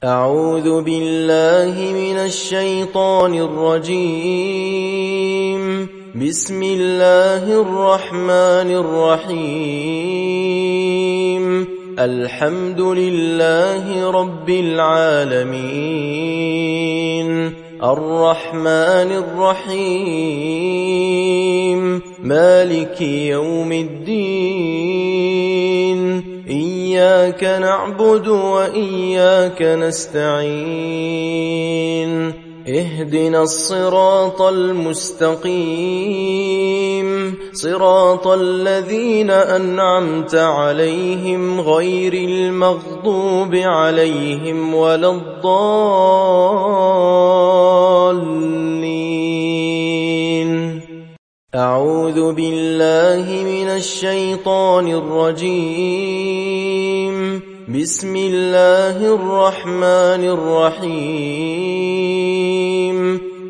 أعوذ بالله من الشيطان الرجيم. بسم الله الرحمن الرحيم. الحمد لله رب العالمين، الرحمن الرحيم، مالك يوم الدين. إياك نعبد وإياك نستعين. اهدنا الصراط المستقيم، صراط الذين أنعمت عليهم غير المغضوب عليهم ولا الضالين. أعوذ بالله من الشيطان الرجيم. بسم الله الرحمن الرحيم.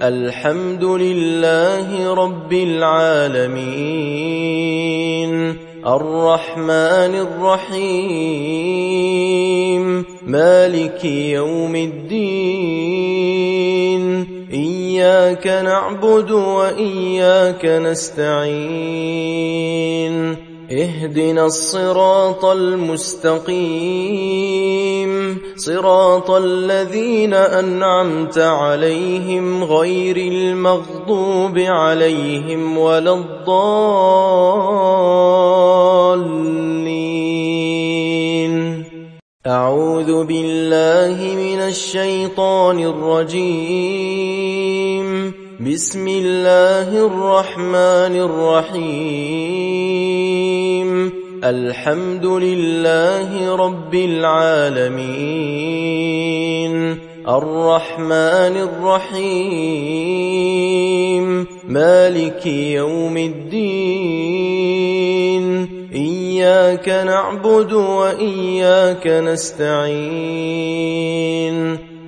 الحمد لله رب العالمين، الرحمن الرحيم، مالك يوم الدين. إياك نعبد وإياك نستعين. اهدنا الصراط المستقيم، صراط الذين أنعمت عليهم غير المغضوب عليهم ولا الضالين. أعوذ بالله من الشيطان الرجيم. بسم الله الرحمن الرحيم. الحمد لله رب العالمين، الرحمن الرحيم، مالك يوم الدين. إياك نعبد وإياك نستعين.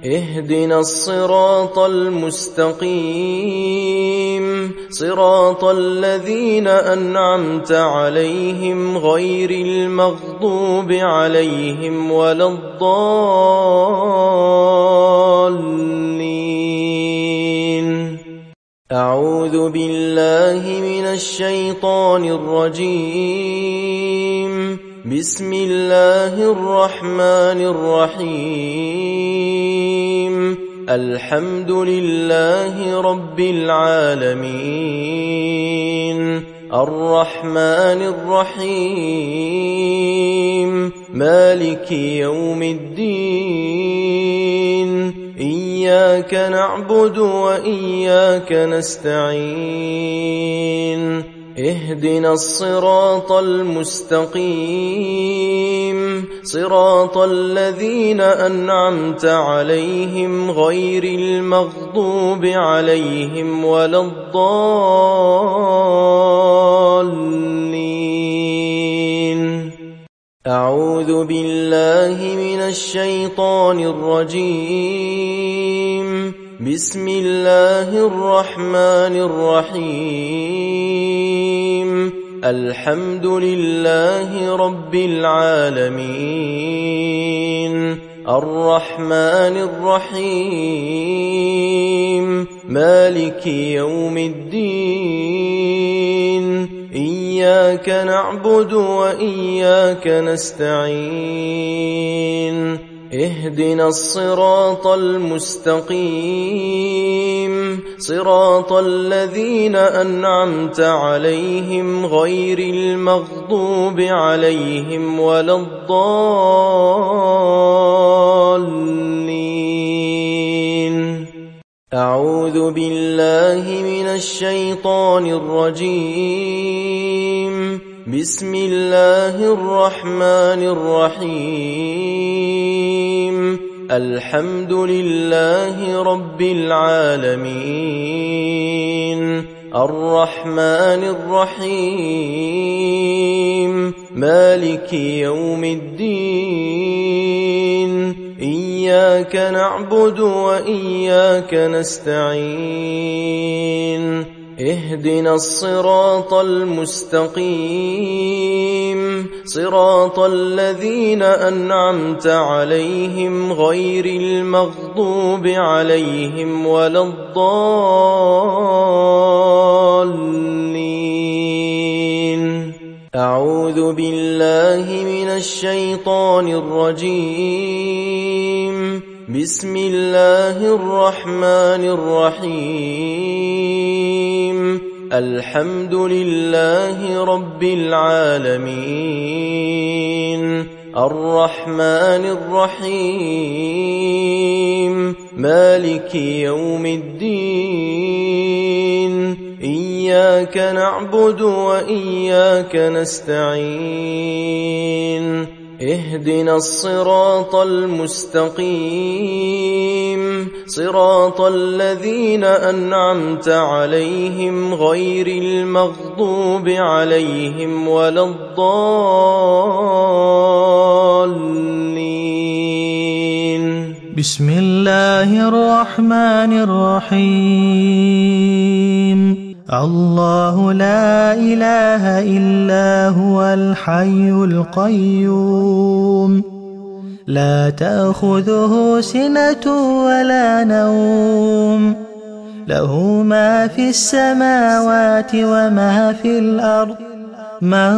اهدنا الصراط المستقيم، صراط الذين أنعمت عليهم غير المغضوب عليهم ولا الضالين. أعوذ بالله من الشيطان الرجيم. بسم الله الرحمن الرحيم. الحمد لله رب العالمين، الرحمن الرحيم، مالك يوم الدين. إياك نعبد وإياك نستعين. اهدنا الصراط المستقيم، صراط الذين أنعمت عليهم غير المغضوب عليهم ولا الضالين. أعوذ بالله من الشيطان الرجيم. بسم الله الرحمن الرحيم. الحمد لله رب العالمين، الرحمن الرحيم، مالك يوم الدين. إياك نعبد وإياك نستعين. اهدنا الصراط المستقيم، صراط الذين أنعمت عليهم غير المغضوب عليهم ولا الضالين. أعوذ بالله من الشيطان الرجيم. بسم الله الرحمن الرحيم. الحمد لله رب العالمين، الرحمن الرحيم، مالك يوم الدين. إياك نعبد وإياك نستعين. اهدنا الصراط المستقيم، صراط الذين أنعمت عليهم غير المغضوب عليهم ولا الضالين. أعوذ بالله من الشيطان الرجيم. بسم الله الرحمن الرحيم. الحمد لله رب العالمين. الرحمن الرحيم. مالك يوم الدين. إياك نعبد وإياك نستعين. اهدنا الصراط المستقيم. صراط الذين أنعمت عليهم غير المغضوب عليهم ولا الضالين. بسم الله الرحمن الرحيم. الله لا إله إلا هو الحي القيوم لا تأخذه سنة ولا نوم له ما في السماوات وما في الأرض من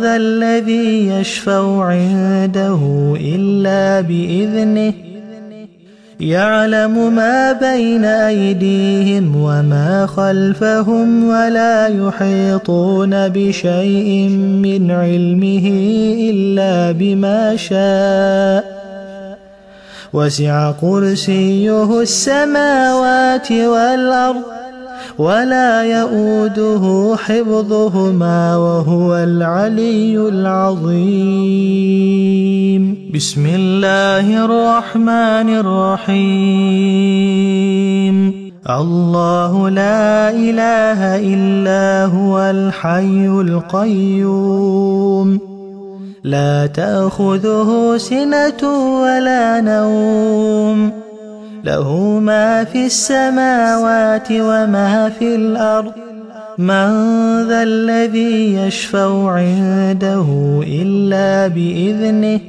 ذا الذي يشفع عنده إلا بإذنه يعلم ما بين أيديهم وما خلفهم ولا يحيطون بشيء من علمه إلا بما شاء وسع كرسيه السماوات والأرض ولا يؤوده حفظهما وهو العلي العظيم. بسم الله الرحمن الرحيم. الله لا إله إلا هو الحي القيوم لا تأخذه سنة ولا نوم له ما في السماوات وما في الأرض من ذا الذي يشفع عنده إلا بإذنه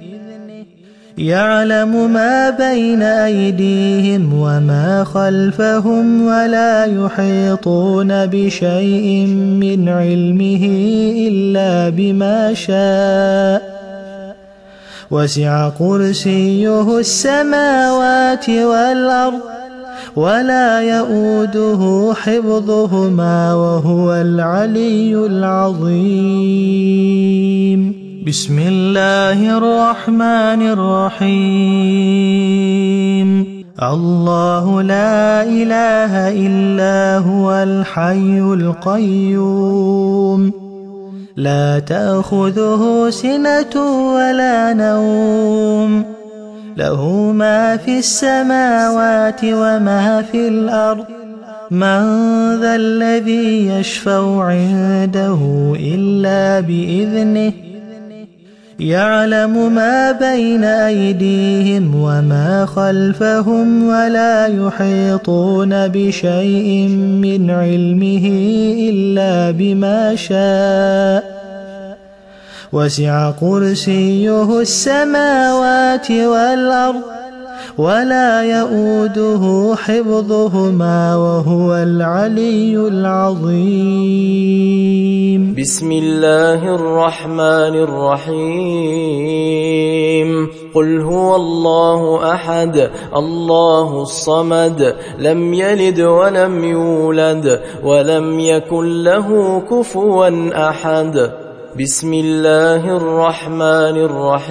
يعلم ما بين أيديهم وما خلفهم ولا يحيطون بشيء من علمه إلا بما شاء وسع كرسيه السماوات والأرض ولا يؤوده حفظهما وهو العلي العظيم. بسم الله الرحمن الرحيم. الله لا إله إلا هو الحي القيوم لا تأخذه سنة ولا نوم له ما في السماوات وما في الأرض من ذا الذي يشفع عنده إلا بإذنه يعلم ما بين أيديهم وما خلفهم ولا يحيطون بشيء من علمه إلا بما شاء وسع كرسيه السماوات والأرض ولا يؤوده حفظهما وهو العلي العظيم. بسم الله الرحمن الرحيم. قل هو الله أحد الله الصمد لم يلد ولم يولد ولم يكن له كفوا أحد. بسم الله الرحمن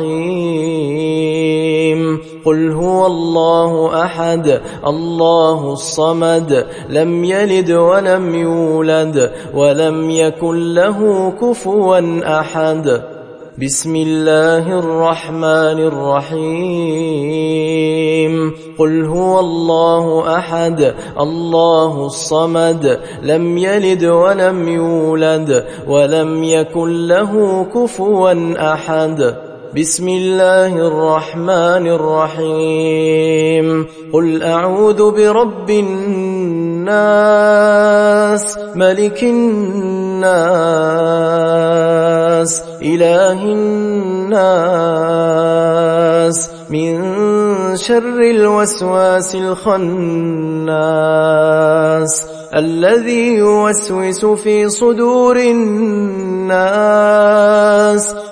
الرحيم. قل هو الله أحد الله الصمد لم يلد ولم يولد ولم يكن له كفوا أحد. بسم الله الرحمن الرحيم. قل هو الله أحد الله الصمد لم يلد ولم يولد ولم يكن له كفوا أحد. بسم الله الرحمن الرحيم. قل أعوذ برب الناس الناس ملك الناس إله الناس من شر الوسواس الخناس الذي يوسوس في صدور الناس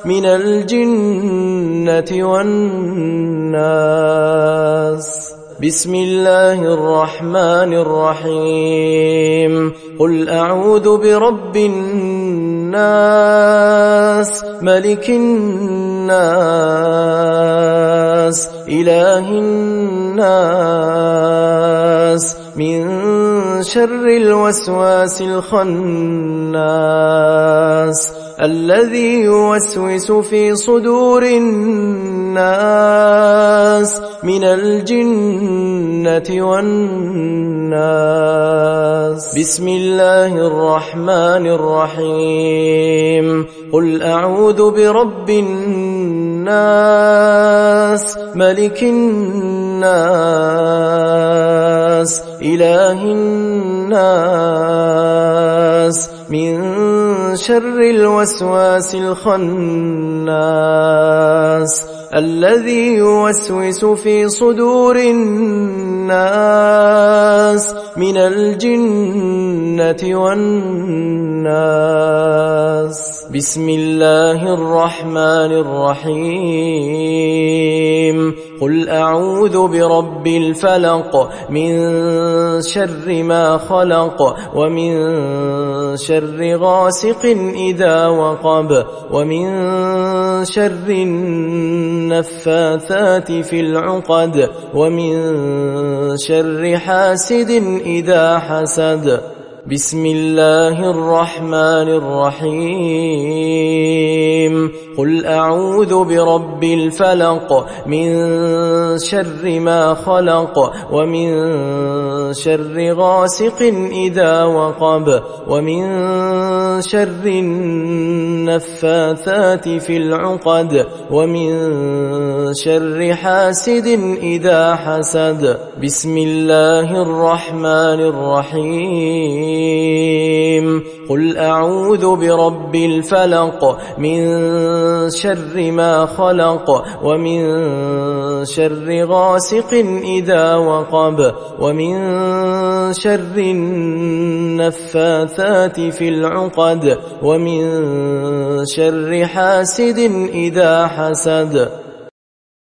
من الجنة والناس. بسم الله الرحمن الرحيم. قل أعوذ برب الناس ملك الناس إله الناس من شر الوسواس الخناس الذي يوسوس في صدور الناس من الجنة والناس. بسم الله الرحمن الرحيم. قل أعوذ برب الناس ملك الناس إله الناس من شر الوسواس الخناس الذي يوسوس في صدور الناس من الجنة والناس. بسم الله الرحمن الرحيم. قل أعوذ برب الفلق من شر ما خلق ومن شر غاسق إذا وقب ومن شر النفاثات في العقد ومن شر حاسد إذا حسد. بسم الله الرحمن الرحيم. قل أعوذ برب الفلق من شر ما خلق ومن شر غاسق إذا وقب ومن شر النفاثات في العقد ومن شر حاسد إذا حسد. بسم الله الرحمن الرحيم. قل أعوذ برب الفلق من شر ما خلق ومن شر غاسق إذا وقب ومن شر النفاثات في العقد ومن شر حاسد إذا حسد.